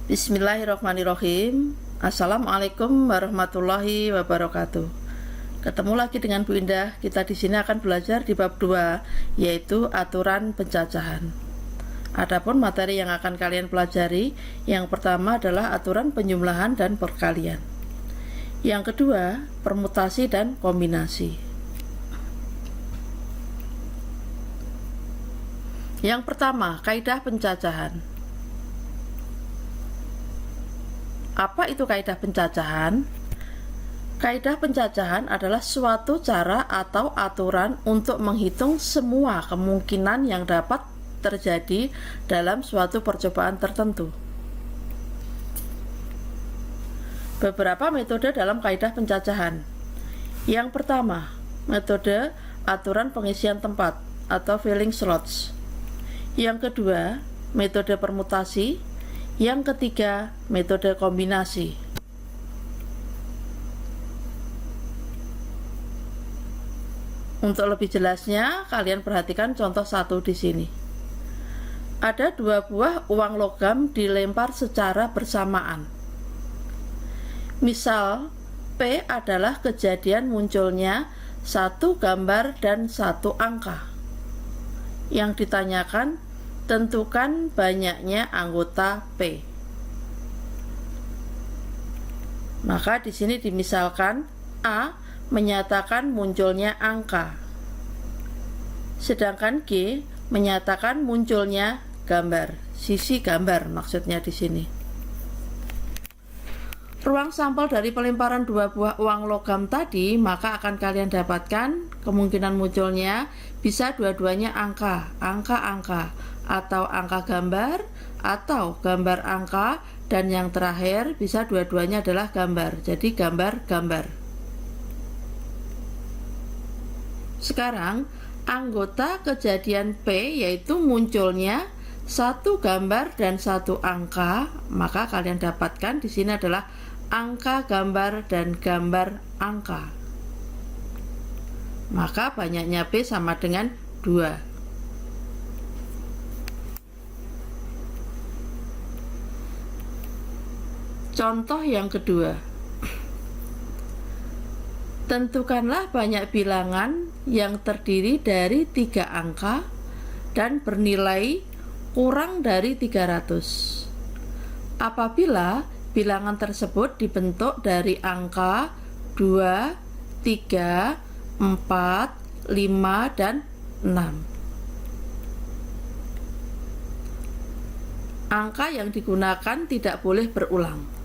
Bismillahirrahmanirrahim. Assalamualaikum warahmatullahi wabarakatuh. Ketemu lagi dengan Bu Indah. Kita di sini akan belajar di bab 2, yaitu aturan pencacahan. Adapun materi yang akan kalian pelajari, yang pertama adalah aturan penjumlahan dan perkalian. Yang kedua, permutasi dan kombinasi. Yang pertama, kaidah pencacahan. Apa itu kaidah pencacahan? Kaidah pencacahan adalah suatu cara atau aturan untuk menghitung semua kemungkinan yang dapat terjadi dalam suatu percobaan tertentu. Beberapa metode dalam kaidah pencacahan. Yang pertama, metode aturan pengisian tempat atau filling slots. Yang kedua, metode permutasi. Yang ketiga, metode kombinasi. Untuk lebih jelasnya, kalian perhatikan contoh 1 di sini. Ada 2 buah uang logam dilempar secara bersamaan. Misal, P adalah kejadian munculnya 1 gambar dan 1 angka. Yang ditanyakan, tentukan banyaknya anggota P. Maka di sini dimisalkan A menyatakan munculnya angka, sedangkan G menyatakan munculnya gambar, sisi gambar maksudnya di sini. Ruang sampel dari pelemparan 2 buah uang logam tadi, maka akan kalian dapatkan kemungkinan munculnya bisa dua-duanya angka, atau angka gambar, atau gambar angka, dan yang terakhir bisa dua-duanya adalah gambar, jadi gambar-gambar. Sekarang anggota kejadian P yaitu munculnya 1 gambar dan 1 angka, maka kalian dapatkan di sini adalah angka gambar dan gambar angka. Maka banyaknya P sama dengan 2. Contoh yang kedua, tentukanlah banyak bilangan yang terdiri dari 3 angka dan bernilai kurang dari 300. Apabila bilangan tersebut dibentuk dari angka 2, 3, 4, 5, dan 6. Angka yang digunakan tidak boleh berulang.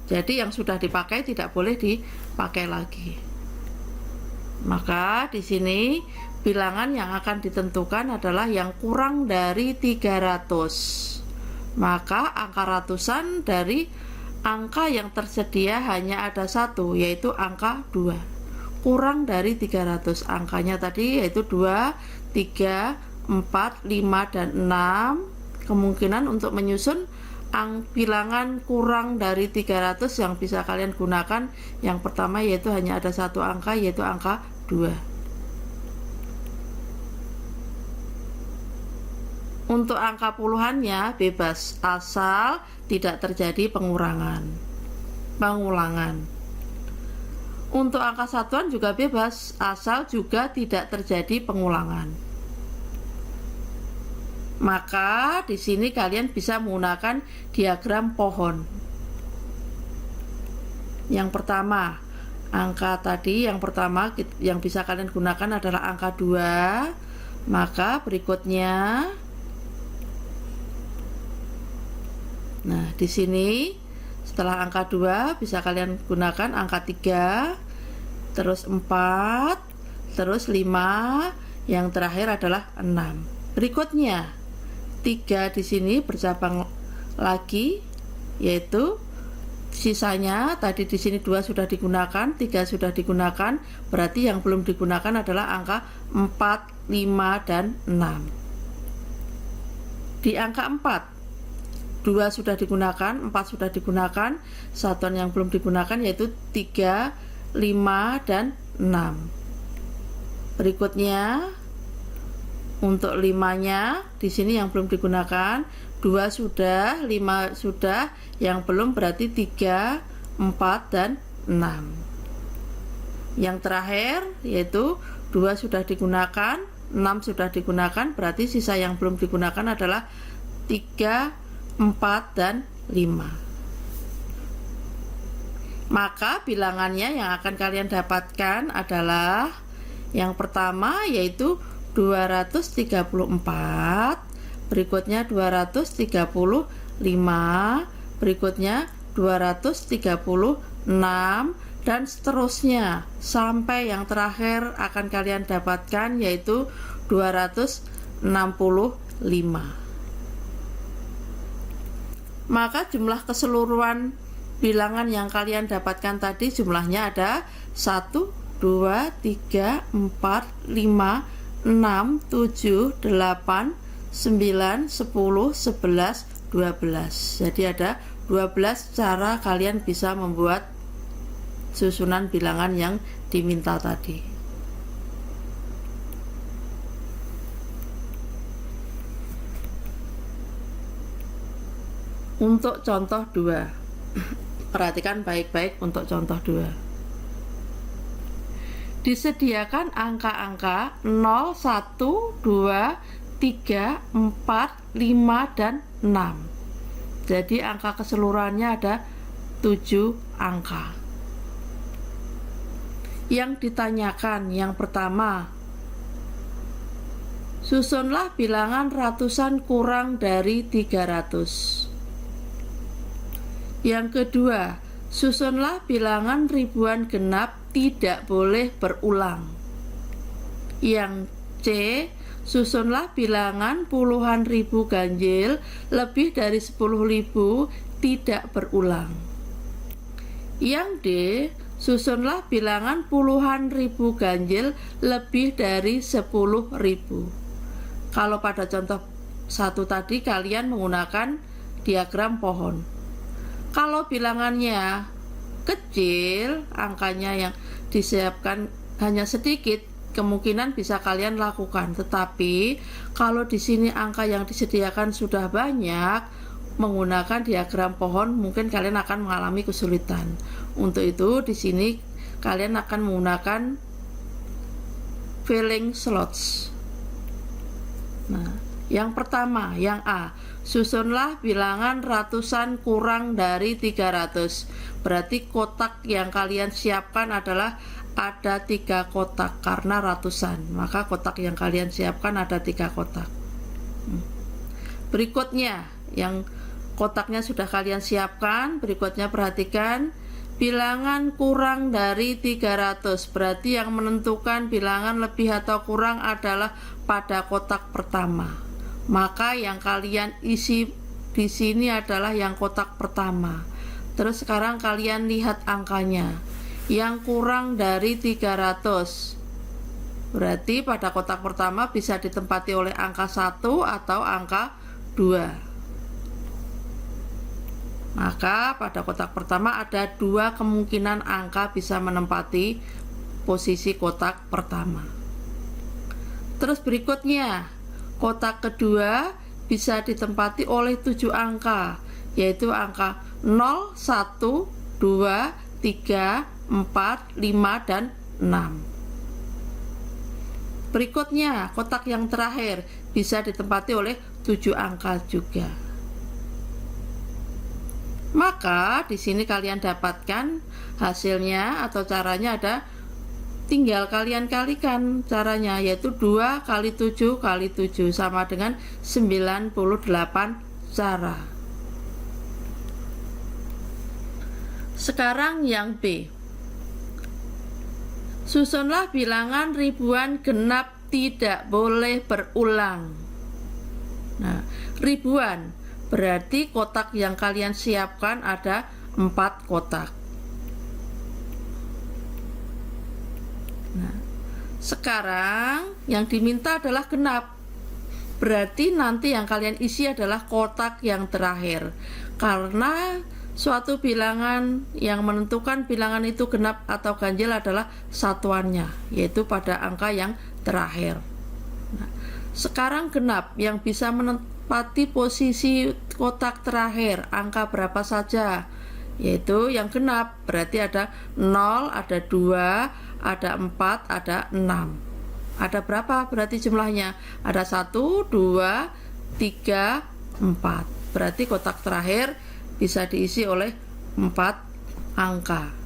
Jadi yang sudah dipakai tidak boleh dipakai lagi. Maka di sini bilangan yang akan ditentukan adalah yang kurang dari 300. Maka angka ratusan dari angka yang tersedia hanya ada 1, yaitu angka 2. Kurang dari 300. Angkanya tadi yaitu 2, 3, 4, 5, dan 6. Kemungkinan untuk menyusun bilangan kurang dari 300 yang bisa kalian gunakan, yang pertama yaitu hanya ada 1 angka, yaitu angka 2. Untuk angka puluhannya bebas, asal tidak terjadi pengulangan. Untuk angka satuan juga bebas, asal juga tidak terjadi pengulangan. Maka di sini kalian bisa menggunakan diagram pohon. Yang pertama, angka tadi yang pertama yang bisa kalian gunakan adalah angka 2. Maka berikutnya, nah di sini setelah angka 2 bisa kalian gunakan angka 3, terus 4, terus 5, yang terakhir adalah 6. Berikutnya 3 di sini bercabang lagi, yaitu sisanya tadi di sini 2 sudah digunakan, 3 sudah digunakan, berarti yang belum digunakan adalah angka 4, 5, dan 6. Di angka 4, 2 sudah digunakan, 4 sudah digunakan, satuan yang belum digunakan yaitu 3, 5, dan 6. Berikutnya Untuk 5-nya di sini yang belum digunakan, 2 sudah, 5 sudah, yang belum berarti 3, 4, dan 6. Yang terakhir yaitu 2 sudah digunakan, 6 sudah digunakan, berarti sisa yang belum digunakan adalah 3, 4, dan 5. Maka bilangannya yang akan kalian dapatkan adalah yang pertama yaitu 234, berikutnya 235, berikutnya 236, dan seterusnya sampai yang terakhir akan kalian dapatkan yaitu 265. Maka jumlah keseluruhan bilangan yang kalian dapatkan tadi jumlahnya ada 1, 2, 3, 4, 5, 6, 7, 8, 9, 10, 11, 12. Jadi ada 12 cara kalian bisa membuat susunan bilangan yang diminta tadi. Untuk contoh 2, perhatikan baik-baik untuk contoh 2. Disediakan angka-angka 0, 1, 2, 3, 4, 5, dan 6. Jadi angka keseluruhannya ada 7 angka. Yang ditanyakan yang pertama, susunlah bilangan ratusan kurang dari 300. Yang kedua, susunlah bilangan ribuan genap tidak boleh berulang. Yang C, susunlah bilangan puluhan ribu ganjil lebih dari 10.000 tidak berulang. Yang D, susunlah bilangan puluhan ribu ganjil lebih dari 10.000. Kalau pada contoh 1 tadi kalian menggunakan diagram pohon. Kalau bilangannya kecil, angkanya yang disiapkan hanya sedikit, kemungkinan bisa kalian lakukan. Tetapi kalau di sini angka yang disediakan sudah banyak, menggunakan diagram pohon mungkin kalian akan mengalami kesulitan. Untuk itu di sini kalian akan menggunakan filling slots. Nah, yang pertama, yang A, susunlah bilangan ratusan kurang dari 300. Berarti kotak yang kalian siapkan adalah ada 3 kotak karena ratusan. Maka kotak yang kalian siapkan ada 3 kotak. Berikutnya, yang kotaknya sudah kalian siapkan, berikutnya perhatikan bilangan kurang dari 300. Berarti yang menentukan bilangan lebih atau kurang adalah pada kotak pertama. Maka yang kalian isi di sini adalah yang kotak pertama. Terus sekarang kalian lihat angkanya. Yang kurang dari 300. Berarti pada kotak pertama bisa ditempati oleh angka 1 atau angka 2. Maka pada kotak pertama ada 2 kemungkinan angka bisa menempati posisi kotak pertama. Terus berikutnya, kotak kedua bisa ditempati oleh 7 angka, yaitu angka 0, 1, 2, 3, 4, 5, dan 6. Berikutnya, kotak yang terakhir bisa ditempati oleh 7 angka juga. Maka di sini kalian dapatkan hasilnya atau caranya ada, tinggal kalian kalikan caranya, yaitu 2 kali 7 kali 7 sama dengan 98 cara. Sekarang yang B, susunlah bilangan ribuan genap tidak boleh berulang. Nah, ribuan berarti kotak yang kalian siapkan ada 4 kotak. Nah, sekarang yang diminta adalah genap. Berarti nanti yang kalian isi adalah kotak yang terakhir. Karena suatu bilangan yang menentukan bilangan itu genap atau ganjil adalah satuannya, yaitu pada angka yang terakhir. Nah, sekarang genap yang bisa menempati posisi kotak terakhir, angka berapa saja? Yaitu yang genap, berarti ada 0, ada 2, ada 4, ada 6. Ada berapa berarti jumlahnya? Ada 1, 2, 3, 4. Berarti kotak terakhir bisa diisi oleh 4 angka.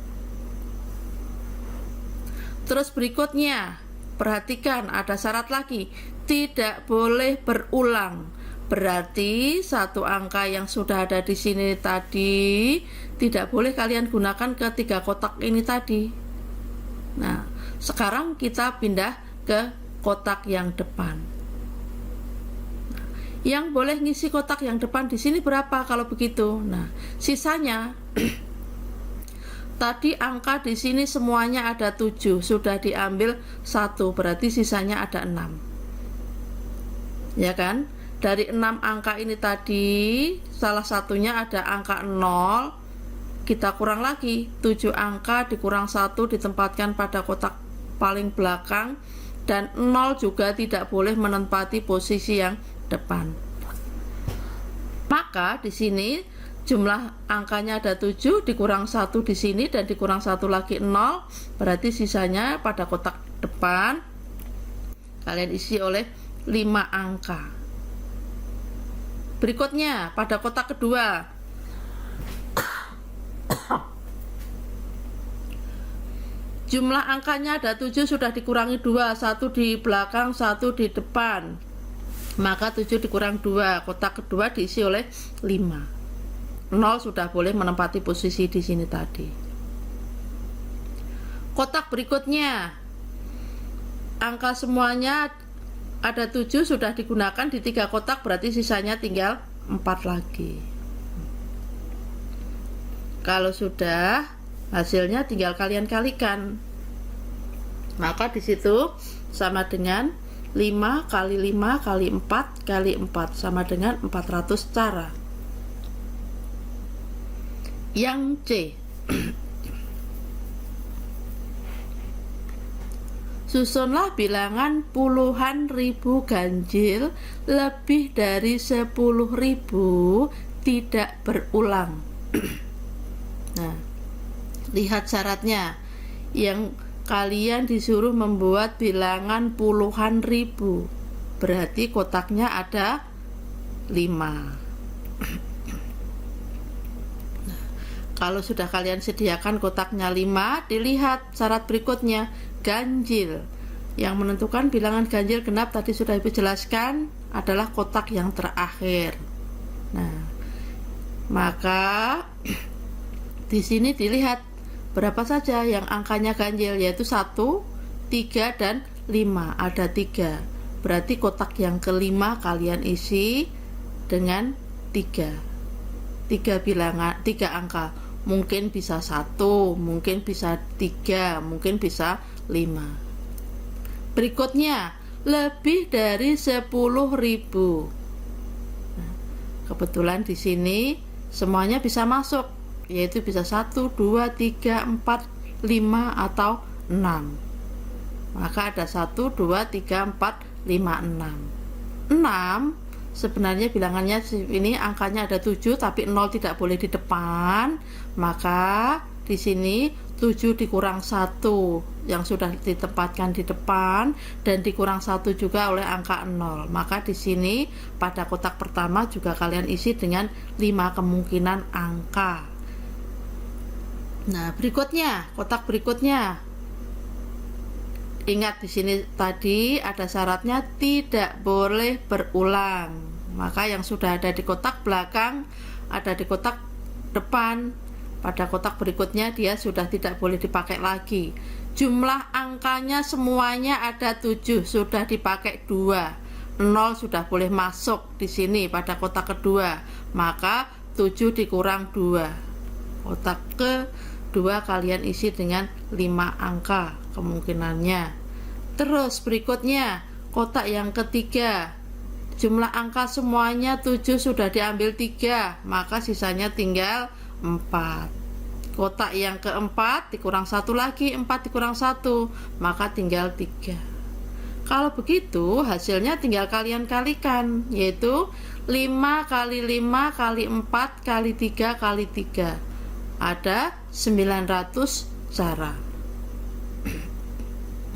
Terus berikutnya, perhatikan ada syarat lagi, tidak boleh berulang. Berarti satu angka yang sudah ada di sini tadi tidak boleh kalian gunakan ke 3 kotak ini tadi. Nah, sekarang kita pindah ke kotak yang depan. Yang boleh ngisi kotak yang depan di sini berapa kalau begitu? Nah, sisanya tadi angka di sini semuanya ada 7, sudah diambil 1, berarti sisanya ada 6. Ya kan? Dari 6 angka ini tadi, salah satunya ada angka 0, kita kurang lagi, 7 angka dikurang 1 ditempatkan pada kotak paling belakang, dan 0 juga tidak boleh menempati posisi yang depan. Maka di sini jumlah angkanya ada 7, dikurang 1 di sini dan dikurang 1 lagi 0, berarti sisanya pada kotak depan kalian isi oleh 5 angka. Berikutnya pada kotak kedua, jumlah angkanya ada 7, sudah dikurangi 2, 1 di belakang, 1 di depan, maka 7 dikurang 2, kotak kedua diisi oleh 5. 0 sudah boleh menempati posisi di sini tadi. Kotak berikutnya, angka semuanya ada 7, sudah digunakan di 3 kotak, berarti sisanya tinggal 4 lagi. Kalau sudah, hasilnya tinggal kalian kalikan. Maka di situ sama dengan 5 kali 5 kali 4 kali 4 sama dengan 400 cara. Yang C, susunlah bilangan puluhan ribu ganjil lebih dari 10.000 tidak berulang. Nah, lihat syaratnya. Yang kalian disuruh membuat bilangan puluhan ribu, berarti kotaknya ada 5. Kalau sudah kalian sediakan kotaknya 5, dilihat syarat berikutnya, ganjil. Yang menentukan bilangan ganjil genap tadi sudah Ibu jelaskan adalah kotak yang terakhir. Nah, maka di sini dilihat berapa saja yang angkanya ganjil, yaitu 1, 3, dan 5. Ada 3. Berarti kotak yang kelima kalian isi dengan 3. 3 bilangan, 3 angka. Mungkin bisa 1, mungkin bisa 3, mungkin bisa 5. Berikutnya, lebih dari 10.000. Nah, kebetulan di sini semuanya bisa masuk, yaitu bisa 1, 2, 3, 4, 5, atau 6. Maka ada 1, 2, 3, 4, 5, 6. 6 sebenarnya bilangannya ini angkanya ada 7, tapi 0 tidak boleh di depan. Maka di sini 7 dikurang 1 yang sudah ditempatkan di depan dan dikurang 1 juga oleh angka 0. Maka di sini pada kotak pertama juga kalian isi dengan 5 kemungkinan angka. Nah, berikutnya, kotak berikutnya. Ingat di sini tadi ada syaratnya tidak boleh berulang. Maka yang sudah ada di kotak belakang ada di kotak depan. Pada kotak berikutnya dia sudah tidak boleh dipakai lagi. Jumlah angkanya semuanya ada 7, sudah dipakai 2. 0 sudah boleh masuk di sini pada kotak kedua. Maka 7 dikurang 2. Kotak kedua kalian isi dengan 5 angka kemungkinannya. Terus berikutnya kotak yang ketiga, jumlah angka semuanya 7, sudah diambil 3, maka sisanya tinggal 4. Kotak yang keempat dikurang 1 lagi, 4 dikurang 1, maka tinggal 3. Kalau begitu hasilnya tinggal kalian kalikan, yaitu 5 kali 5 kali 4 kali 3 kali 3. Ada 900 cara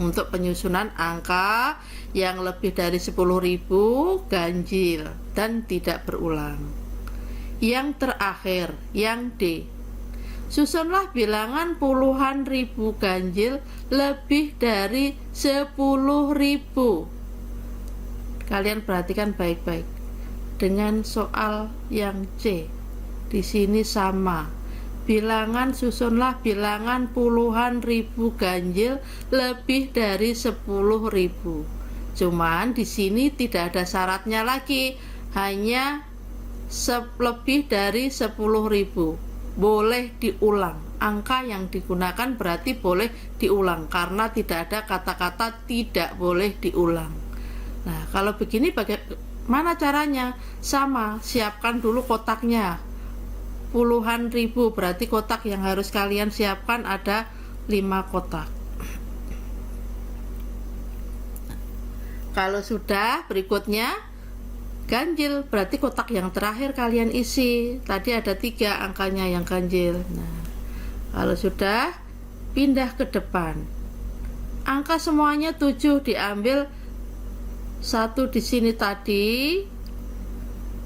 untuk penyusunan angka yang lebih dari 10.000 ganjil dan tidak berulang. Yang terakhir, yang D. Susunlah bilangan puluhan ribu ganjil lebih dari 10.000. Kalian perhatikan baik-baik. Dengan soal yang C, di sini sama. Bilangan susunlah bilangan puluhan ribu ganjil lebih dari 10.000. Cuman di sini tidak ada syaratnya lagi, hanya lebih dari 10.000. Boleh diulang. Angka yang digunakan berarti boleh diulang karena tidak ada kata-kata tidak boleh diulang. Nah, kalau begini bagaimana caranya? Sama, siapkan dulu kotaknya. Puluhan ribu berarti kotak yang harus kalian siapkan ada 5 kotak. Kalau sudah, berikutnya ganjil, berarti kotak yang terakhir kalian isi. Tadi ada 3 angkanya yang ganjil. Nah, kalau sudah, pindah ke depan. Angka semuanya 7, diambil 1 di sini tadi.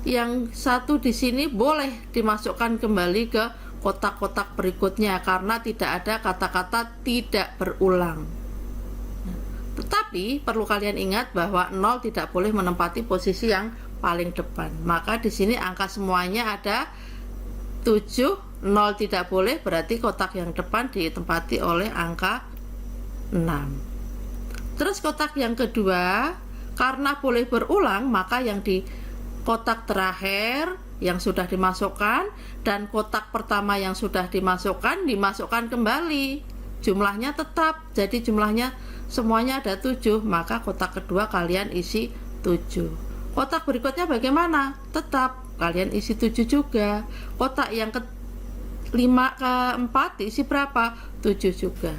Yang 1 di sini boleh dimasukkan kembali ke kotak-kotak berikutnya karena tidak ada kata-kata tidak berulang. Tetapi perlu kalian ingat bahwa 0 tidak boleh menempati posisi yang paling depan. Maka di sini angka semuanya ada 7, 0 tidak boleh, berarti kotak yang depan ditempati oleh angka 6. Terus kotak yang kedua, karena boleh berulang, maka yang di kotak terakhir yang sudah dimasukkan dan kotak pertama yang sudah dimasukkan kembali. Jumlahnya tetap, jadi jumlahnya semuanya ada 7, maka kotak kedua kalian isi 7. Kotak berikutnya bagaimana? Tetap kalian isi 7 juga. Kotak yang keempat diisi berapa? 7 juga.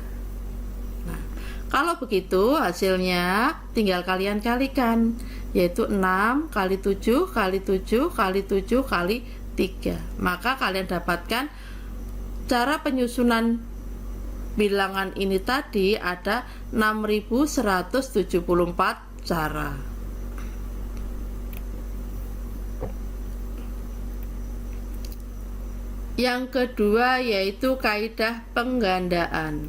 Nah, kalau begitu hasilnya tinggal kalian kalikan, yaitu 6 kali 7 kali 7 kali 7 kali 3. Maka kalian dapatkan cara penyusunan bilangan ini tadi ada 6174 cara. Yang kedua yaitu kaidah penggandaan.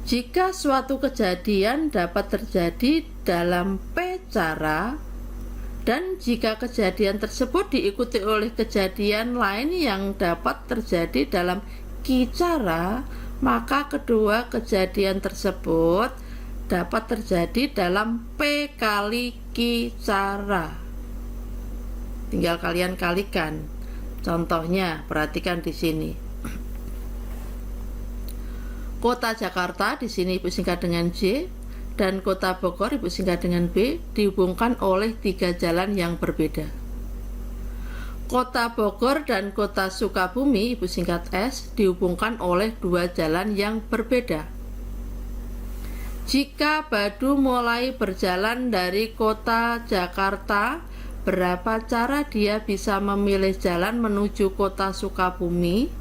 Jika suatu kejadian dapat terjadi dalam P cara dan jika kejadian tersebut diikuti oleh kejadian lain yang dapat terjadi dalam Q cara, maka kedua kejadian tersebut dapat terjadi dalam P kali Q cara. Tinggal kalian kalikan. Contohnya, perhatikan di sini. Kota Jakarta di sini Ibu singkat dengan J dan Kota Bogor Ibu singkat dengan B dihubungkan oleh 3 jalan yang berbeda. Kota Bogor dan Kota Sukabumi Ibu singkat S dihubungkan oleh 2 jalan yang berbeda. Jika Badu mulai berjalan dari Kota Jakarta, berapa cara dia bisa memilih jalan menuju Kota Sukabumi?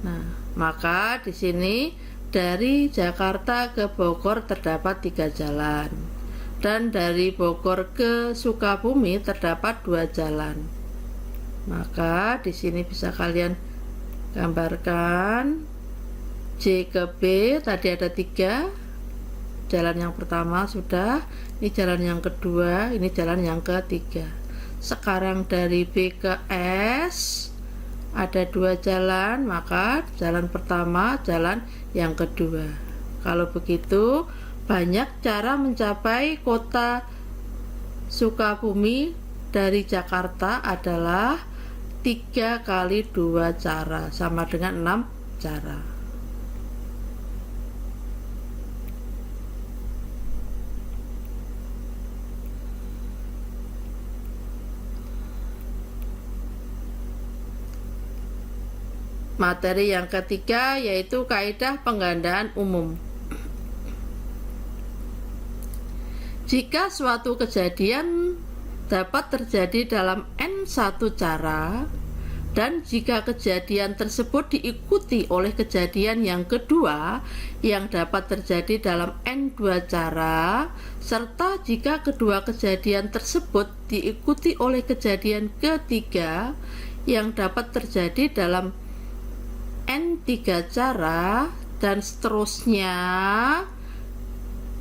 Nah, maka di sini dari Jakarta ke Bogor terdapat 3 jalan dan dari Bogor ke Sukabumi terdapat 2 jalan. Maka di sini bisa kalian gambarkan J ke B tadi ada 3. Jalan yang pertama sudah, ini jalan yang kedua, ini jalan yang ketiga. Sekarang dari B ke S ada 2 jalan, maka jalan pertama, jalan yang kedua. Kalau begitu, banyak cara mencapai Kota Sukabumi dari Jakarta adalah 3 kali 2 cara, sama dengan 6 cara. materi yang ketiga yaitu kaidah penggandaan umum. Jika suatu kejadian dapat terjadi dalam N1 cara, dan jika kejadian tersebut diikuti oleh kejadian yang kedua yang dapat terjadi dalam N2 cara, serta jika kedua kejadian tersebut diikuti oleh kejadian ketiga yang dapat terjadi dalam N3 cara, dan seterusnya,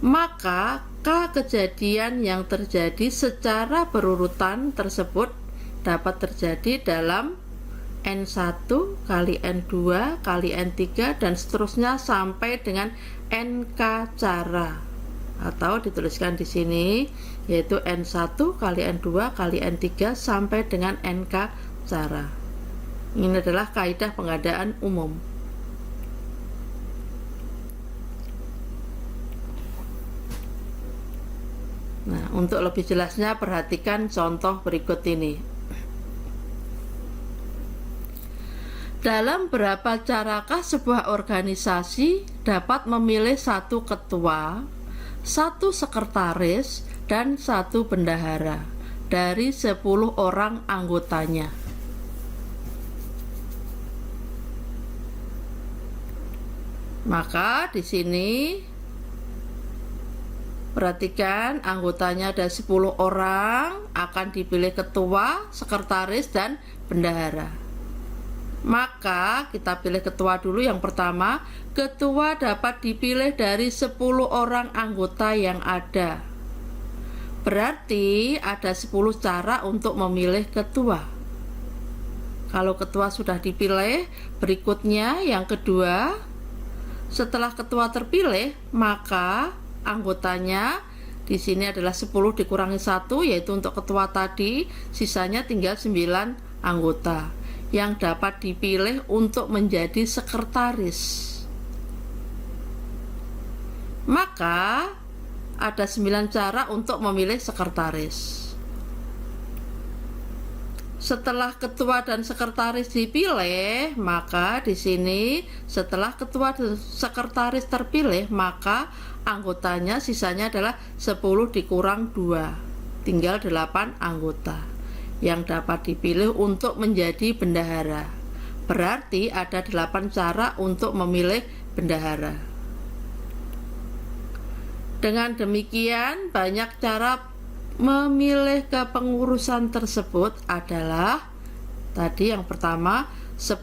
maka K kejadian yang terjadi secara berurutan tersebut dapat terjadi dalam N1 kali N2 kali N3 dan seterusnya sampai dengan NK cara, atau dituliskan di sini yaitu N1 kali N2 kali N3 sampai dengan NK cara. Ini adalah kaidah penggandaan umum. Nah, untuk lebih jelasnya perhatikan contoh berikut ini. Dalam berapa carakah sebuah organisasi dapat memilih satu ketua, satu sekretaris, dan satu bendahara dari 10 orang anggotanya? Maka di sini perhatikan, anggotanya ada 10 orang, akan dipilih ketua, sekretaris, dan bendahara. Maka kita pilih ketua dulu. Yang pertama, ketua dapat dipilih dari 10 orang anggota yang ada. Berarti ada 10 cara untuk memilih ketua. Kalau ketua sudah dipilih, berikutnya yang kedua, setelah ketua terpilih, maka anggotanya di sini adalah 10 dikurangi 1, yaitu untuk ketua tadi, sisanya tinggal 9 anggota yang dapat dipilih untuk menjadi sekretaris. Maka ada 9 cara untuk memilih sekretaris. Setelah ketua dan sekretaris dipilih, maka di sini setelah ketua dan sekretaris terpilih, maka anggotanya sisanya adalah 10 dikurang 2, tinggal 8 anggota yang dapat dipilih untuk menjadi bendahara. Berarti ada 8 cara untuk memilih bendahara. Dengan demikian, banyak cara memilih kepengurusan tersebut adalah tadi yang pertama 10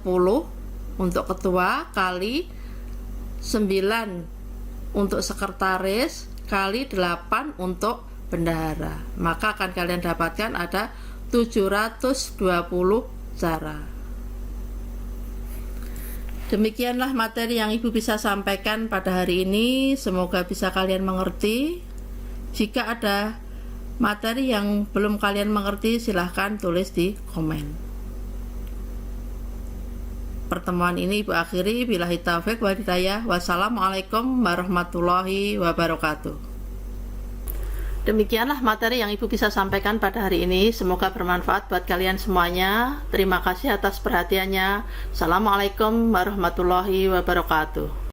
untuk ketua kali 9 untuk sekretaris kali 8 untuk bendahara. Maka akan kalian dapatkan ada 720 cara. Demikianlah materi yang Ibu bisa sampaikan pada hari ini. Semoga bisa kalian mengerti. Jika ada materi yang belum kalian mengerti, silahkan tulis di komen. Pertemuan ini Ibu akhiri. Billahi taufiq wal hidayah. Wassalamualaikum warahmatullahi wabarakatuh. Demikianlah materi yang Ibu bisa sampaikan pada hari ini. Semoga bermanfaat buat kalian semuanya. Terima kasih atas perhatiannya. Assalamualaikum warahmatullahi wabarakatuh.